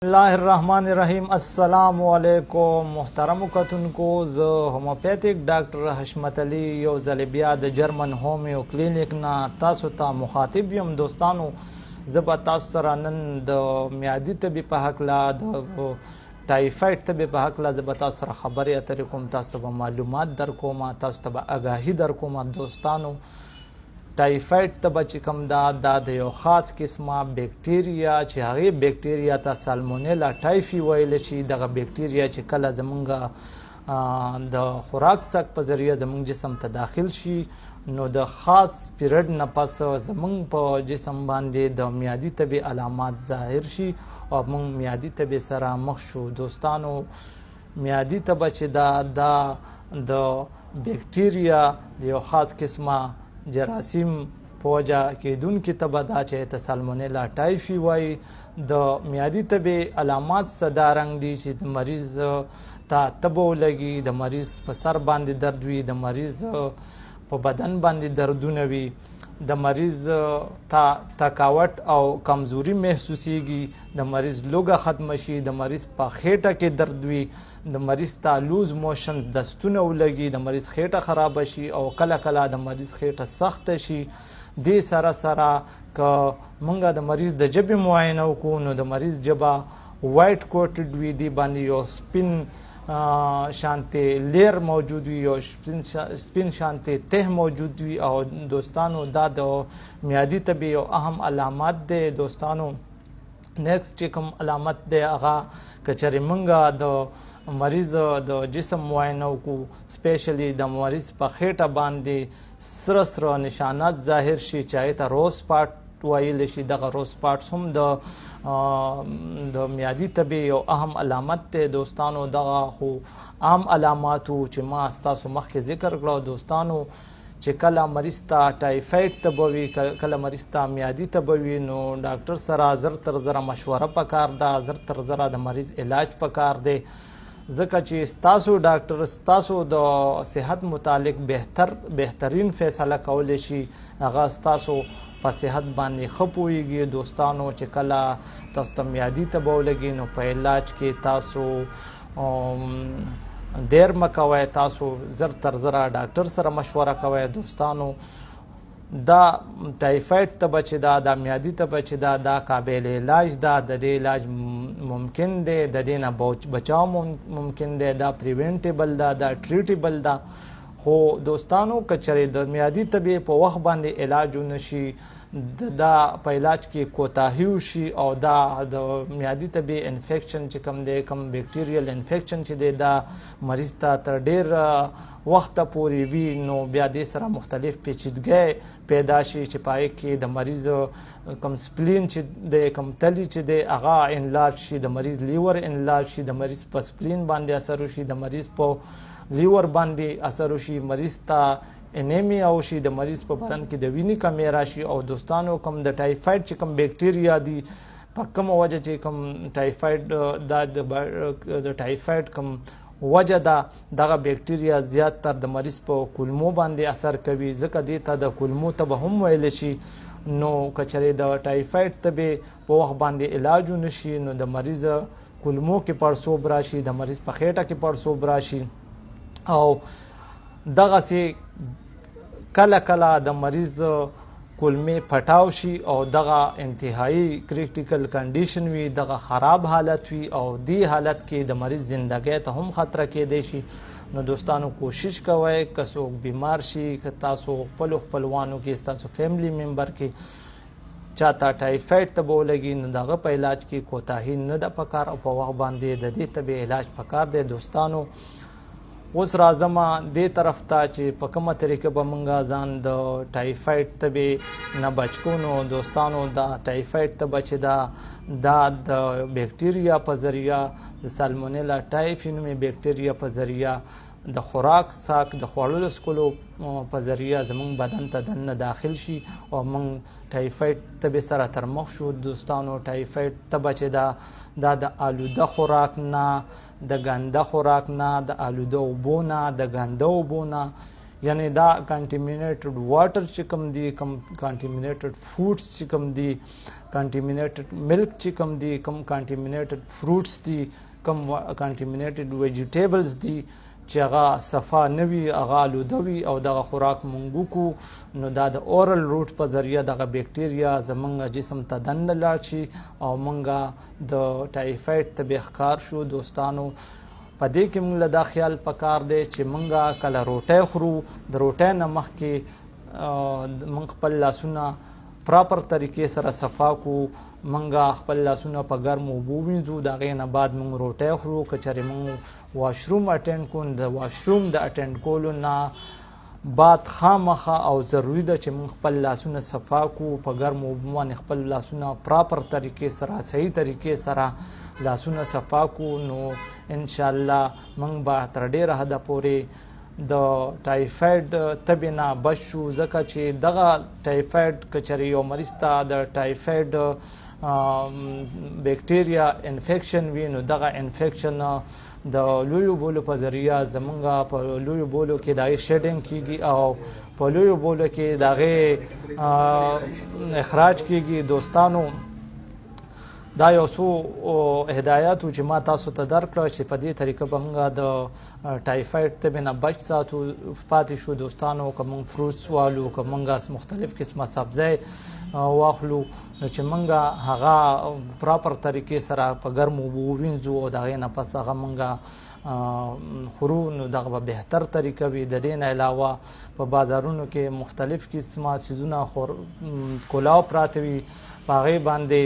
الله الرحمن الرحیم. السلام علیکم محترم کتونکو. زه هومیوپیتیک ډاکټر حشمت علي یو ځل بیا د جرمن هومیو کلینیک نه تاسو ته مخاطب یم. دوستانو، زه به تاسو سره نن د میادي تبې په هکله د ټایفاید تبې په هکله زه به تاسو سره خبرې اترې کوم. تاسو ته به معلومات در کوم، تاسو ته به آګاهي در کوم. دوستانو، ټایفاید تبه چې کوم دا د یو خاص قسمه بیکټیریا چې هغې بیکټیریا ته سالمونیلا ټایفي ویل شي. دغه بیکټیریا چې کله زمونږ د خوراک څک په ذریعه زمونږ جسم ته داخل شي، نو د خاص پیریډ نه پس زمونږ په جسم باندې د میادي تبې علامات ظاهر شي او موږ میادي تبې سره مخ شو. دوستانو، میادي تبه چې دا د بیکټیریا د یو خاص قسمه جراثیم په وجه کېدونکې تبه ده چې ته سالمونیلا ټایفي وایي. د میادي تبې علامات څه دا رنګ دي چې د مریض ته تبه ولګي، د مریض په سر باندې درد وي، د مریض په بدن باندې دردونه وي، د مریض ته تکاوت او کمزوري محسوسیږي، د مریض لوګه ختمه شي، د مریض په خېټه کې درد وي، د مریض ته لوز موشنز دستونه ولګي، د مریض خېټه خرابه شي او کله کله د مریض خېټه سخته شي. دې سره سره که موږ د مریض د ژبې معاینه وکړو، نو د مریض ژبه وایټ کوټډ وي، دې باندې یو سپین شانتې لیر موجود وي، یو سپین شانتې ته موجود وي. او دوستانو، دا د میادي تبې یو اهم علامات دی. دوستانو، نیکسټ چې کوم علامت دی هغه که چېرې موږ د مریض د جسم معاینه وکړو، سپیشلی د مریض په خېټه باندې سره سره نشانات ظاهر شي چې هغې ته روز سپاټ ویلی شي. دغه روز سپاټس هم د میادي تبې یو اهم علامت دی. دوستانو، دغه خو عام علاماتو چې ما ستاسو مخکې ذکر کړو. دوستانو، چې کله مریض ته ټایفاید تبه وي، کله مریض ته میادي تبه وي، نو ډاکټر سره زر تر زره مشوره پکار ده، زر تر زره د مریض علاج پکار دی، ځکه چې ستاسو ډاکټر ستاسو د صحت متعلق بهترین فیصله کولی شي. هغه ستاسو په صحت باندې ښه پوهیږي. دوستانو، چې کله تاسو ته میادي تبه ولګي، نو په علاج کې تاسو دیر مه کوئ، تاسو زر تر زره ډاکټر سره مشوره کوئ. دوستانو، دا ټایفاید تبه چې دا میادي تبه چې دا قابل علاج ده، د دې علاج ممکن دی، د دې نه بچاو ممکن دی، دا پریونټیبل ده، دا ټریټیبل ده. خو دوستانو، که چېرې د میادي تبې په وخت باندې علاج ونشي، دا په علاج کې کوتاهي وشي او دا د میادي تبې انفیکشن چې کوم دی، کوم بیکټیریل انفیکشن چې دی، دا مریض ته تر ډېر وخته پورې وي، نو بیا دې سره مختلف پیچیدګۍ پیدا شي چې په هغې کې د مریض کوم سپلین چې دی، کوم تلی چې دی، هغه انلارج شي، د مریض لیور انلارج شي، د مریض په سپلین باندې اثر وشي، د مریض په لیور باندې اثر وشي، مریض ته انیمیا وشي، د مریض په بدن کې د وینې کمی راشي. او دوستانو، کوم د ټایفاید چې کوم بیکټیریا دي، په کومه وجه چې کوم ټایفاید دا د ټایفاید کوم وجه ده، دغه بیکټیریا زیات تر د مریض په کولمو باندې اثر کوي، ځکه دې ته د کولمو تبه هم ویلی شي. نو که چېرې د ټایفاید تبې په وخت باندې علاج ونشي، نو د مریض کولمو کې پړسوب راشي، د مریض په خېټه کې پړسوب راشي، او دغسې کله کله د مریض کولمې پټاو شي او دغه انتهایی کریټیکل کنډیشن وي، دغه خراب حالت وي، او دې حالت کې د مریض زندګۍ ته هم خطره کېدی شي. نو دوستانو، کوشش کوئ که څوک بیمار شي، که تاسو خپلو خپلوانو کې ستاسو فیملی ممبر کې چاته ټایفاید تبه ولګي، نو د هغه په علاج کې کوتاهي نه ده پکار او په وخت باندې د دې تبې علاج پکار دی. دوستانو، اوس راځم دې طرف ته چې په کومه طریقه به موږ ځان د ټایفاید تبې نه بچ کړو. نو دوستانو، دا ټایفاید تبه چې دا د بیکټیریا په ذریعه، د سالمونیلا ټایفي نومې بیکټیریا په ذریعه، د خوراک څاک د خوړلو څکلو په ذریعه زموږ بدن ته دننه داخل شي او موږ ټایفاید تبې سره تر مخ شو. دوستانو، ټایفاید تبه چې دا د آلوده خوراک نه، د ګنده خوراک نه، د آلوده اوبو نه، د ګنده اوبو نه، یعنی دا کنټیمینیټډ واټر چې کوم دي، کوم کنټیمینیټډ فوډس چې کوم دي، کنټیمینیټډ ملک چې کوم دي، کوم کنټیمینیټډ فروټس دي، کوم کنټیمینیټډ ویجیټیبلز دي چې هغه صفا نه وي، هغه آلوده وي او دغه خوراک مونږ وکړو، نو دا د اورل روټ په ذریعه دغه بیکټیریا زمونږ جسم ته دننه لاړ شي او مونږ د ټایفاید طبع ښکار شو. دوستانو په دې کې مونږ له دا خیال پکار دی چې مونږ کله روټۍ خورو، د روټۍ نه مخکې مونږ خپل لاسونه پراپر طریقې سره صفا کو، منګه خپل لاسونه په ګرمو اوبو وینځو، د هغې نه بعد موږ روټۍ خورو. که چېرې موږ واشروم اټینډ کړو، د واشروم د اټینډ کولو نه بعد خامخا او ضروري ده چې موږ خپل لاسونه صفا کو، په ګرمو اوبو باندې خپل لاسونه پراپر طریقې سره صحیح طریقې سره لاسونه صفا کو، نو انشاءالله موږ به تر ډېره حده پورې د ټایفاید تبې نه بچ شو. ځکه چې دغه ټایفاید که چېرې یو مریض ته د ټایفاید بیکټیریا انفیکشن وي، نو دغه انفیکشن د لویو بولو په ذریعه زمونږ په لویو بولو کې د هغې شیډینګ کېږي او په لویو بولو کې د هغې اخراج کېږي. دوستانو دا یو څو هدایات چې ما تاسو ته درکړه چې په دې طریقه به موږ د ټایفاید تبې نه بچ ساتو پاتې شو. دوستانو که موږ فروټس والو، که موږ مختلف قسمه سبزی واخلو، نو چې موږ هغه پراپر طریقې سره په ګرمو اوبو ووینځو او د هغې نه پس هغه موږ خورو، نو دغه به بهتر طریقه وي. د دې نه علاوه په بازارونو کې مختلف قسمه څیزونه کلاو پراته وي، په هغې باندې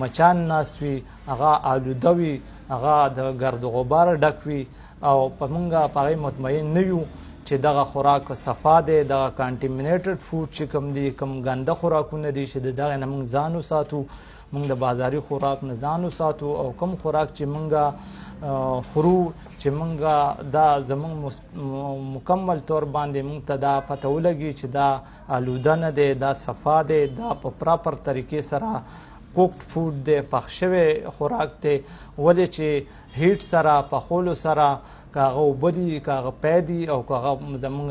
مچان ناست وي، هغه آلوده وي، هغه د ګرد و غبار ډک وي او په موږ په هغې مطمئن نه یو چې دغه خوراک صفا دی. دغه کانټیمینیټډ فوډ چې کوم دي، کوم ګنده خوراکونه دي چې د دغې نه موږ ځان وساتو، موږ د بازاري خوراک نه ځان وساتو او کوم خوراک چې موږ خورو چې موږ دا زموږ مکمل طور باندې موږ ته دا پته ولګي چې دا آلوده نه دی، دا صفا دی، دا په پراپر طریقې سره کوکډ فوډ دی، پخ شوی خوراک دی. ولې چې هیټ سره پخولو سره که هغه اوبه دي، که هغه پی دي او که هغه زمونږ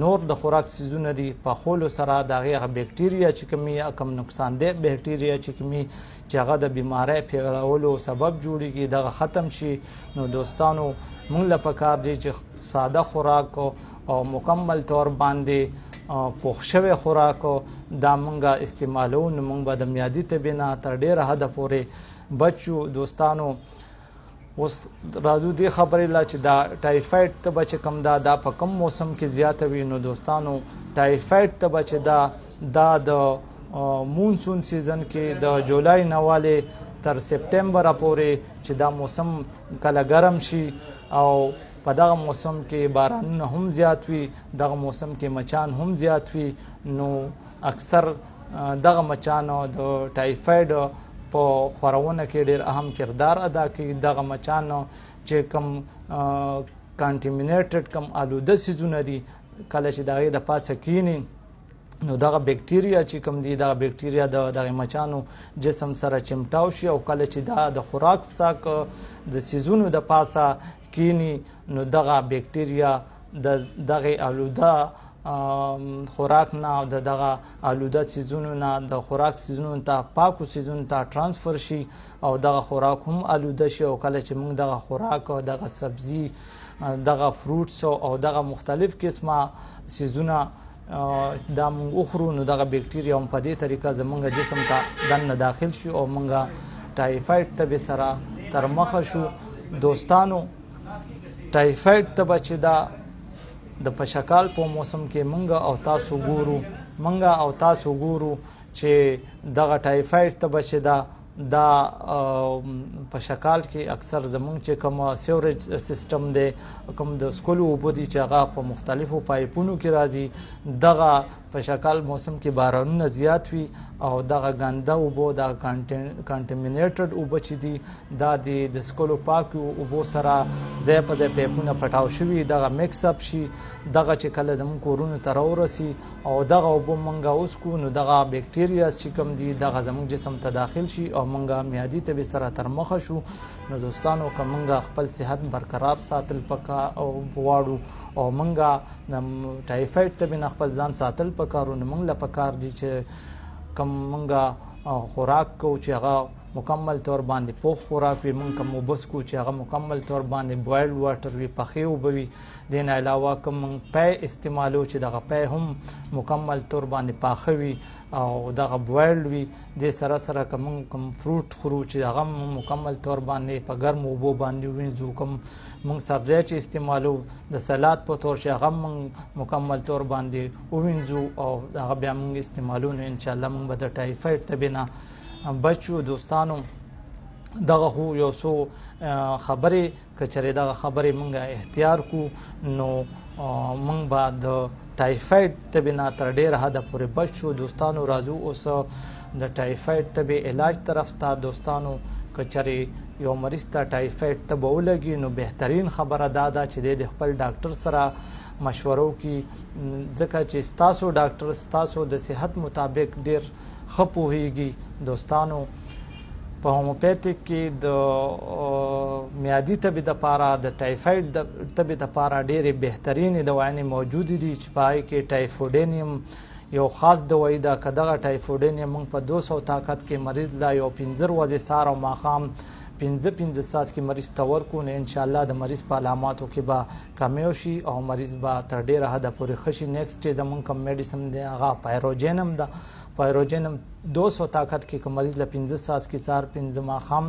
نور د خوراک څیزونه دي، پخولو سره د هغې هغه بیکټیریا چې کومي کم نقصاندeh بیکټیریا چې کومي چې هغه د بیمارۍ پیښولو سبب جوړیږي، دغه ختم شي. نو دوستانو موږ له پکار دی چې ساده خوراک او مکمل طور باندې پوخ شوی خوراک دا موږ استعمالو، نو موږ به د میادي تبې نه تر ډېره حده پورې بچ شو. دوستانو اوس راځو دې خبرې لا چې دا ټایفاید تبه چې کوم دا په کوم موسم کې زیاته وي. نو دوستانو ټایفاید تبه چې دا د مونسون سیزن کې د جولای نه والې تر سپټمبر پورې چې دا موسم کله ګرم شي او په دغه موسم کې بارانونه هم زیات وي، دغه موسم کې مچان هم زیات وي، نو اکثر دغه مچانو د ټایفاید په خورونه کې ډېر اهم کردار ادا کوي. دغه مچانو چې کوم کانټیمینیټډ کوم آلوده څیزونه دي، کله چې د هغې د پاسه کینی، نو دغه بیکټیریا چې کوم دي، دغه بیکټیریا د دغه مچانو جسم سره چمټاو شي او کله چې دا د خوراک څاک د څیزونو د پاسه کینی، نو دغه بیکټیریا د دغه آلوده خوراک نه او دغه آلوده څیزونو نه د خوراک څیزونو ته پاکو څیزونو ته ترانسفر شي او دغه خوراک هم آلوده شي. او کله چې موږ دغه خوراک او دغه سبزي، دغه فروټس او دغه مختلف قسمه څیزونه دا موږ وخورو، نو دغه بیکټیریا هم په دې طریقه زموږ جسم ته دننه داخل شي او موږ ټایفاید تبې سره تر مخه شو. دوستانو ټایفاید تبه چې دا د پشکال په موسم کې موږ او تاسو ګورو چې دغه ټایفاید تبه چې دا په شکال کې اکثر زمونږ چې کوم سیوریج سیستم دی، کوم د سکولو اوبه دي چې هغه په مختلفو پایپونو کې راځي، دغه په شکل موسم کې بارانونه زیات وي او دغه ګنده اوبه د کانټمینیټډ اوبه چې دي دا د څښلو پاکو اوبو سره ځای په ځای پیپونه پټاو شوي دغه میکس اپ شي دغه چې کله زموږ کورونو ته راورسي او دغه اوبه موږ وڅښو نو دغه بیکټیریاز چې کوم دي دغه زموږ جسم ته داخل شي او موږ میادي طبي سره تر مخه شو. نو دوستانو که موږ خپل صحت برقرار ساتل غواړو او موږ د ټایفاید طبي نه خپل ځان ساتل پکارو نو موږ له پکار دي چې کوم موږ خوراک کوو چې هغه مکمل طور باندې پوخ خوراک وي موږ کوم اوبه څښو چې هغه مکمل طور باندې بوایلډ واټر وي پخې اوبه وي دې نه علاوه کوم موږ پی استعمالو چې دغه پی هم مکمل طور باندې پاخه وي او دغه بوایلډ وي دې سره سره که موږ کوم فروټ خورو چې هغه مکمل طور باندې په ګرمو اوبو باندې ووینځو کوم موږ سبزی چې استعمالو د سلاد په طور چې هغه موږ مکمل طور باندې ووینځو او هغه بیا موږ استعمالو نو انشاءالله موږ به د ټایفاید طبې نه بچو. دوستانو دغه خو یو څو خبرې که چېرې دغه خبرې موږ اختیار کو نو موږ به د ټایفاید طبې نه تر ډېره حده پورې بچ شو. دوستانو راځو اوس د ټایفاید طبې علاج طرف ته. دوستانو که چېرې یو مریض ته ټایفاید طبه ولګي نو بهترین خبره دا ده چې د خپل ډاکټر سره مشورو کې ځکه چې ستاسو ډاکټر ستاسو د صحت مطابق ډېر ښه پوهیږي. دوستانو په هومیوپیتیک کې د میادي طبې دپاره د ټایفاید طبې دپاره ډېرې بهترینې دوايانې موجودې دي چې په هغې کې ټایفوډینیم یو خاص دوايي ده. که دغه ټایفوډینیم موږ په 200 طاقت کې مریض له یو 15 ورځې سهار او ماښام 15 ساعت کې مریض ته ورکو نو انشاءالله د مریض په علاماتو کې به کمی وشي او مریض به تر ډېره حده پورې ښه شي. نیکسټ چې زموږ کوم میډیسن دی هغه پایروجینم ده. پایروجینم 200 طاقت کې که مریض له 15 ساعت کې سهار 15 ماښام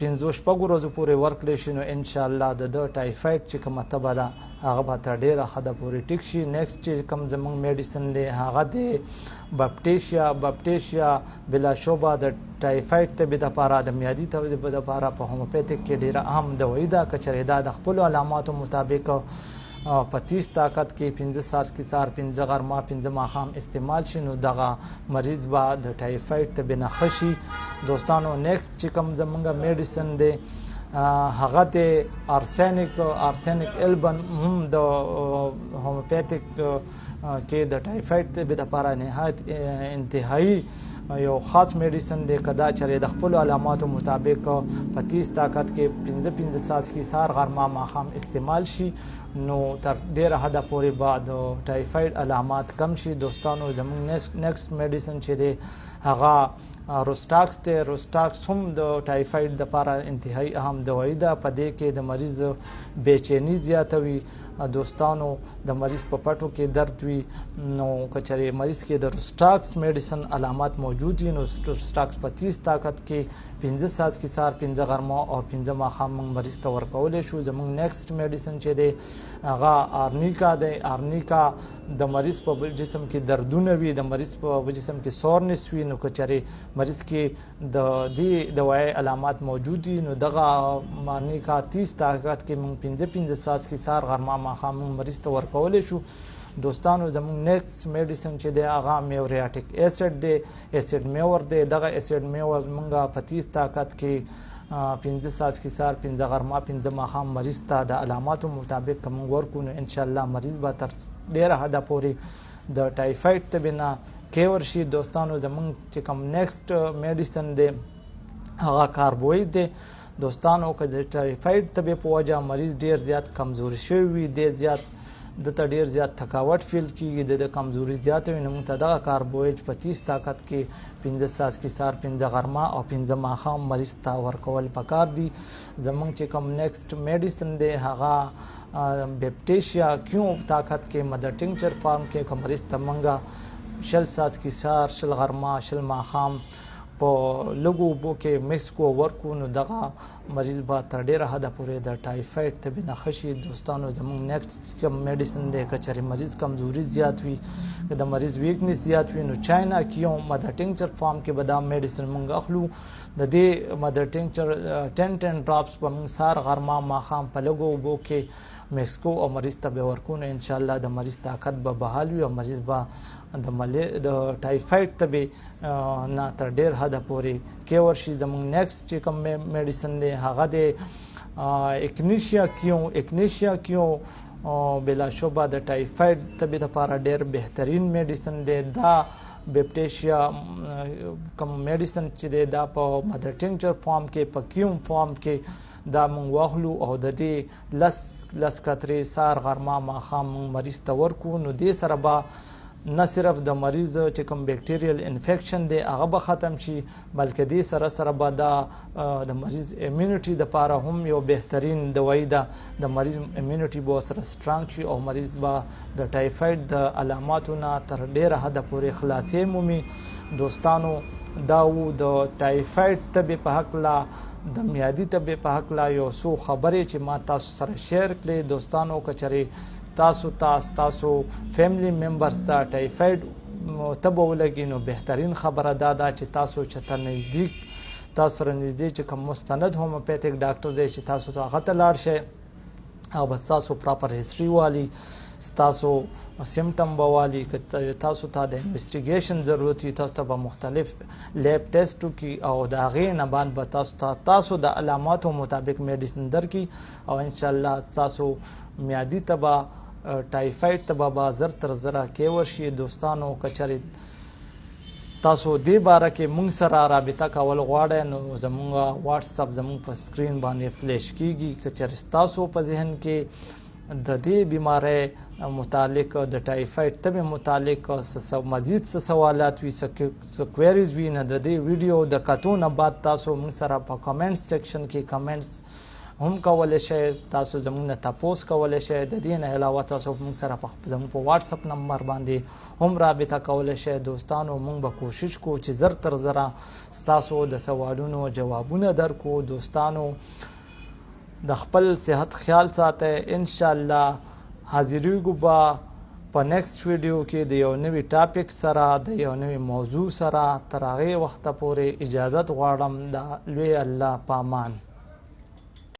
15 ورځو پورې ورکړی شي نو انشاءالله د ټایفاید چې کومه تبه ده هغه به تر ډېره حده پورې ټیک شي. نیکسټ چې کوم زموږ میډیسن دی هغه دی بپټیشیا بلاشوبه د ټایفاید طبې دپاره د میادي طبې دپاره په هومیوپیتیک کې ډېره اهم دوايي ده. که چېرې دا د خپلو علاماتو مطابق په 30 طاقت کې 15 ساعت کې سهار 15 غرمه 15 ماښام استعمال شي نو دغه مریض به د ټایفاید طبې نه ښه شي. دوستانو نیکسټ چې کوم زموږ میډیسن دی هغه د ارسینیک البن هم د هومیوپیتیک کې د ټایفاید طبې دپاره نهایت انتهایی یو خاص میډیسن دی. که دا چېرې د خپلو علاماتو مطابق په 30 طاقت کې 15 ساعت کې سهار غرمه ماښام استعمال شي نو تر ډېره حده پورې به د ټایفاید علامات کم شي. دوستانو زموږ نیکسټ میډیسن چې دی هغه روسټاکس دی. روسټاکس هم د ټایفاید دپاره انتهایی اهم دوايي ده. په دې کې د مریض بېچیني زیاتوي. دوستانو د مریض په پټو کې درد وي نو که چېرې مریض کې د روسټاکس میډیسن علامات موجود وي نو روسټاکس په 30 طاقت کې 15 ساعت کې سهار 15 غرمه او 15 ماښام موږ مریض ته ورکولی شو. زموږ نیکسټ میډیسن چې دی هغه آرنیکا دی. آرنیکا د مریض په جسم کې دردونه وي د مریض په جسم کې سورنس وي نو که چېرې مریض کې د دې دوايي علامات موجود دي نو دغه آرنیکا 30 طاقت کې موږ 15 ساعت کې سهار غرمه ماښام موږ مریض ته ورکولی شو. دوستانو زموږ نیکسټ میډیسن چې دی هغه میوریاټیک اسید دی. اسید میور دی. دغه اسید میور موږ په 30 طاقت کې 15 ساعت کې سهار 15 غرمه 15 ماښام مریض ته د علاماتو مطابق که موږ ورکو نو انشاءالله مریض به تر ډېره حده پورې د ټایفاید طبې نه کیور شي. دوستانو زموږ چې کوم نیکسټ میډیسن دی هغه کاربوهایډریټ دی. دوستانو که د ټایفاید طبې په وجه مریض ډېر زیات کمزوري شوی وي دته ډېر زیات تکاوټ فیل کېږي د کمزوري زیاته وي نو موږ ته دغه کاربوهایډریټ په 30 طاقت کې 15 ساعت کې سهار 15 غرمه او 15 ماښام مریض ته ورکول پکار دي. زموږ چې کوم نیکسټ میډیسن دی هغه بپټیشیا کیو طاقت کې مدر ټینکچر فارم کې که مریض ته موږ 20 ساعت کې سهار 20 غرمه 20 ماښام په لږو اوبو کې مکس کو ورکو نو دغه مریض به تر ډیره حده پورې د ټایفاید تبې نه ښه شي. دوستانو زموږ نیکسټ کوم میډیسن دی، که چېرې مریض کمزوري زیات وي، که د مریض ویکنس زیات وي، نو چاینا کې یو مدر ټینکچر فارم کې به دا میډیسن موږ اخلو. د دې مدر ټینکچر 10 ډراپس به موږ سهار غرمه ماښام په لږو اوبو کې میکسکو او مریض ته به ورکو، نو انشاءالله د مریض طاقت به بحال وي او مریض به د ټایفاید تبې نه تر ډیر حده پورې کیور شي. زموږ نیکسټ چې کوم میډیسن دی هغه د اکنیشیا کیو بلا شبه د ټایفاید تبې لپاره ډیر بهترین میډیسن دی. دا بیپټیشیا کوم میډیسن چې دی دا په مدر ټینکچر فارم کې په کیوم فارم کې دا مونږ واخلو او د دې لس قطرې سهار غرمه ماښام مونږ مریض ته ورکو. نو دې سره به نه صرف د مریض چې کوم بیکټیریل انفیکشن دی هغه به ختم شي، بلکې دې سره سره به دا د مریض امیونټي دپاره هم یو بهترین دوايي ده. د مریض امیونټي به ورسره سټرانګ شي او مریض به د ټایفاید د علاماتو نه تر ډیره حده پورې خلاصې مومي. دوستانو دا و د ټایفاید تبې په هکله، د میادي تبې په هکله یو څو خبرې چې ما تاسو سره شیر کړې. دوستانو که چېرې تاسو فیملی ممبرز ته ټایفاید تبه ولګي نو بهترین خبره دا ده چې تاسو چېرته نزدیک تاسو سره نږدې چې کوم مستند هومیوپیتیک ډاکټر دی چې تاسو هغه ته لاړ شئ او به ستاسو پراپر هسټري والي، ستاسو سیمټم به والي. که تاسو ته د انویسټیګیشن ضرورت وي تاسو ته به مختلف لیب ټیسټ وکړي او د هغې نه بعد به تاسو د علاماتو مطابق میډیسن درکړي او انشاءالله تاسو میادي ته به ټایفاید ته به زر تر زره کیور شي. دوستانو که چېرې تاسو دې باره کې موږ سره رابطه کول غواړئ نو زموږ واټساپ زموږ په سکرین باندې فلیش کیږي. که چېرې ستاسو په ذهن کې د دې بیمارۍ متعلق د ټایفاید تبې متعلق مزید څه سوالات وي، څه کویریز وي، نه د دې ویډیو د کتو نه بعد تاسو موږ سره په کمنټ سیکشن کې کمنټس هم کولی شئ، تاسو زموږ نه تپوس کولی شئ. د دې نه علاوه تاسو موږ سره زموږ په واټساپ نمبر باندې هم رابطه کولی شئ. دوستانو موږ به کوشش کوو چې زر تر زره ستاسو د سوالونو جوابونه درکو. دوستانو د خپل صحت خیال ساتئ. انشاءالله حاضریږو به په نیکسټ ویډیو کې د یو نوي ټاپک سره د یو نوي موضوع سره. تر هغې وخته پورې اجازت غواړم. د لوی الله په امان.